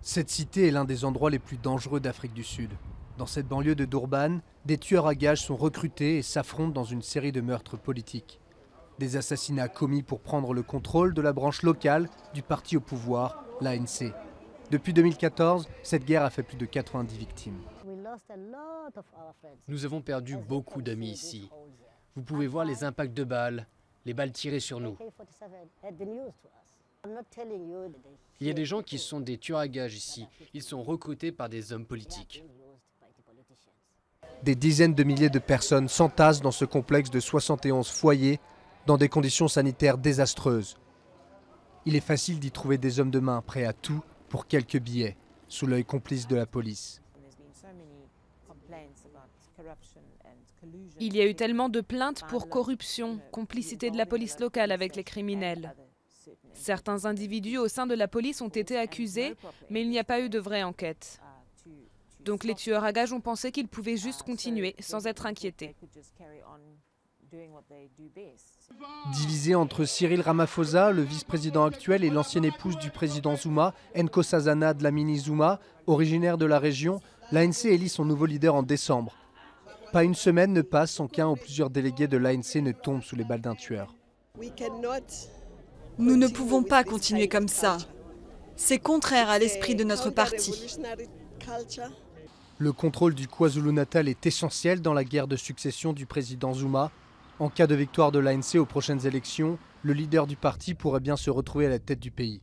Cette cité est l'un des endroits les plus dangereux d'Afrique du Sud. Dans cette banlieue de Durban, des tueurs à gages sont recrutés et s'affrontent dans une série de meurtres politiques. Des assassinats commis pour prendre le contrôle de la branche locale du parti au pouvoir, l'ANC. Depuis 2014, cette guerre a fait plus de 90 victimes. Nous avons perdu beaucoup d'amis ici. Vous pouvez voir les impacts de balles, les balles tirées sur nous. Il y a des gens qui sont des tueurs à gages ici. Ils sont recrutés par des hommes politiques. Des dizaines de milliers de personnes s'entassent dans ce complexe de 71 foyers dans des conditions sanitaires désastreuses. Il est facile d'y trouver des hommes de main prêts à tout pour quelques billets, sous l'œil complice de la police. Il y a eu tellement de plaintes pour corruption, complicité de la police locale avec les criminels. Certains individus au sein de la police ont été accusés, mais il n'y a pas eu de vraie enquête. Donc les tueurs à gages ont pensé qu'ils pouvaient juste continuer sans être inquiétés. Divisé entre Cyril Ramaphosa, le vice-président actuel, et l'ancienne épouse du président Zuma, Nkosazana Dlamini Zuma, originaire de la région, l'ANC élit son nouveau leader en décembre. Pas une semaine ne passe sans qu'un ou plusieurs délégués de l'ANC ne tombent sous les balles d'un tueur. Nous ne pouvons pas continuer comme ça. C'est contraire à l'esprit de notre parti. Le contrôle du KwaZulu-Natal est essentiel dans la guerre de succession du président Zuma. En cas de victoire de l'ANC aux prochaines élections, le leader du parti pourrait bien se retrouver à la tête du pays.